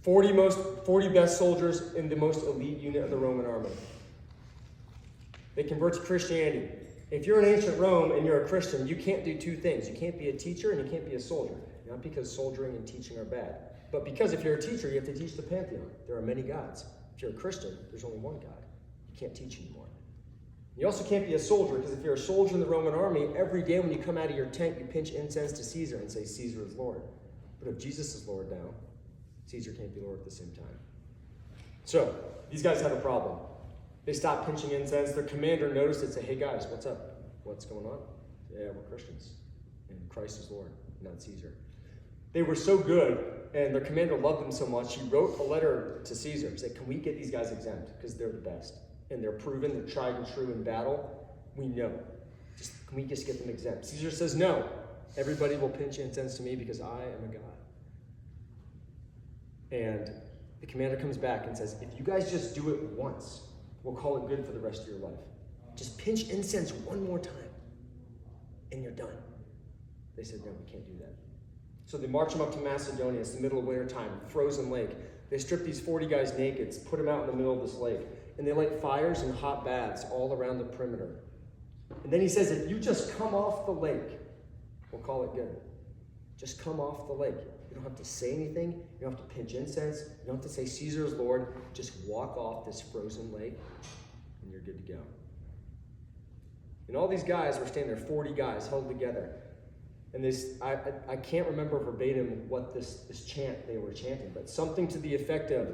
40 best soldiers in the most elite unit of the Roman army. They convert to Christianity. If you're in ancient Rome and you're a Christian, you can't do two things. You can't be a teacher and you can't be a soldier. Not because soldiering and teaching are bad, but because if you're a teacher, you have to teach the pantheon. There are many gods. If you're a Christian, there's only one God. You can't teach anymore. You also can't be a soldier, because if you're a soldier in the Roman army, every day when you come out of your tent, you pinch incense to Caesar and say, Caesar is Lord. But if Jesus is Lord now, Caesar can't be Lord at the same time. So, these guys have a problem. They stopped pinching incense. Their commander noticed it and said, hey guys, what's up? What's going on? Yeah, we're Christians. And Christ is Lord, not Caesar. They were so good, and their commander loved them so much, he wrote a letter to Caesar and said, can we get these guys exempt? Because they're the best. And they're proven, they're tried and true in battle. We know. Can we just get them exempt? Caesar says, no. Everybody will pinch incense to me because I am a god. And the commander comes back and says, if you guys just do it once, we'll call it good for the rest of your life. Just pinch incense one more time, and you're done. They said, no, we can't do that. So they march them up to Macedonia. It's the middle of winter time, frozen lake. They strip these 40 guys naked, put them out in the middle of this lake, and they light fires and hot baths all around the perimeter. And then he says, if you just come off the lake, we'll call it good. Just come off the lake. You don't have to say anything. You don't have to pinch incense. You don't have to say Caesar is Lord. Just walk off this frozen lake, and you're good to go. And all these guys were standing there, 40 guys held together. And this, I can't remember verbatim what this chant they were chanting, but something to the effect of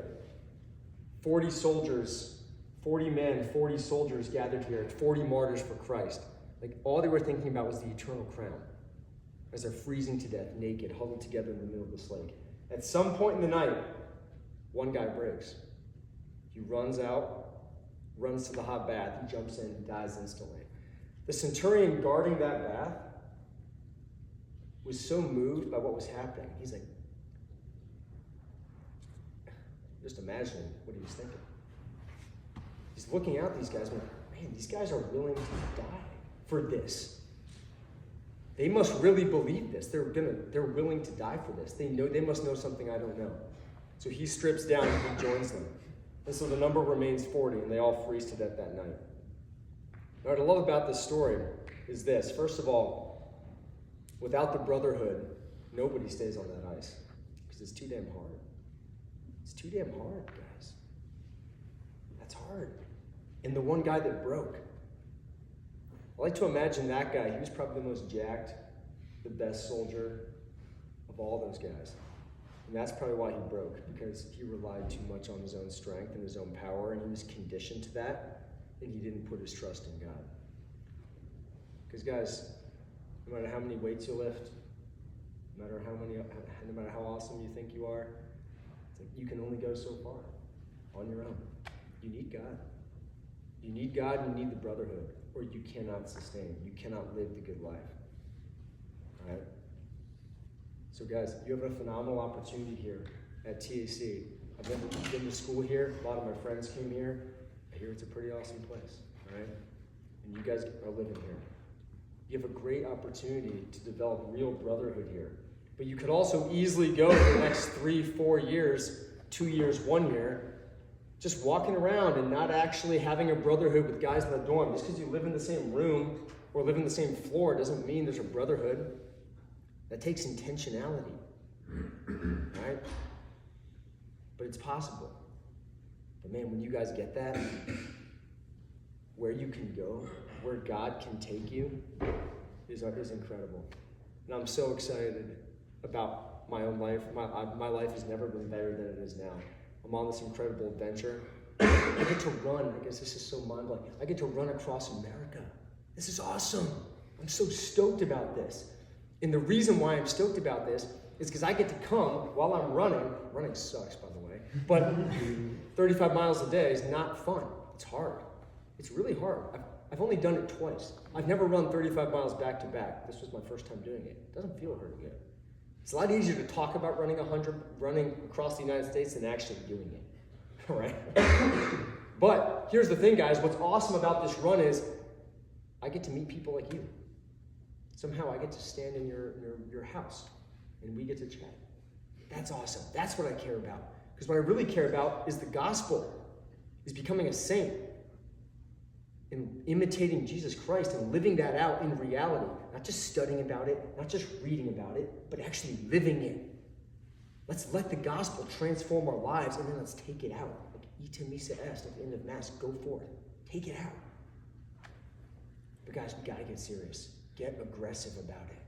40 soldiers, 40 men, 40 soldiers gathered here, 40 martyrs for Christ. Like all they were thinking about was the eternal crown as they're freezing to death, naked, huddled together in the middle of this lake. At some point in the night, one guy breaks. He runs out, runs to the hot bath, he jumps in, dies instantly. The centurion guarding that bath was so moved by what was happening. He's like, just imagining what he was thinking. He's looking out at these guys, like, man, these guys are willing to die for this. They must really believe this. They're willing to die for this. They must know something I don't know. So he strips down and he joins them. And so the number remains 40, and they all freeze to death that night. Now, what I love about this story is this. First of all, without the brotherhood, nobody stays on that ice because it's too damn hard. It's too damn hard, guys. That's hard. And the one guy that broke, I like to imagine that guy. He was probably the most jacked, the best soldier of all those guys. And that's probably why he broke, because he relied too much on his own strength and his own power, and he was conditioned to that, and he didn't put his trust in God. Because guys, no matter how many weights you lift, no matter how awesome you think you are, it's like you can only go so far on your own. You need God. You need God and you need the brotherhood, or you cannot sustain. You cannot live the good life. All right? So guys, you have a phenomenal opportunity here at TAC. I've never been to school here. A lot of my friends came here. I hear it's a pretty awesome place, all right? And you guys are living here. You have a great opportunity to develop real brotherhood here. But you could also easily go for the next 3-4 years, 2 years, 1 year, just walking around and not actually having a brotherhood with guys in the dorm. Just because you live in the same room or live in the same floor doesn't mean there's a brotherhood. That takes intentionality, right? But it's possible. But man, when you guys get that, where you can go, where God can take you, is incredible. And I'm so excited about my own life. My life has never been better than it is now. I'm on this incredible adventure. I get to run. I guess this is so mind-blowing. I get to run across America. This is awesome. I'm so stoked about this. And the reason why I'm stoked about this is because I get to come while I'm running. Running sucks, by the way. But 35 miles a day is not fun. It's hard. It's really hard. I've only done it twice. I've never run 35 miles back to back. This was my first time doing it. It doesn't feel very good. It's a lot easier to talk about running across the United States than actually doing it. All right? But here's the thing, guys. What's awesome about this run is I get to meet people like you. Somehow I get to stand in your house and we get to chat. That's awesome. That's what I care about. Because what I really care about is the gospel, is becoming a saint and imitating Jesus Christ and living that out in reality. Not just studying about it, not just reading about it, but actually living it. Let's let the gospel transform our lives, and then let's take it out. Like ite missa est at the end of Mass, go forth. Take it out. But guys, we got to get serious. Get aggressive about it.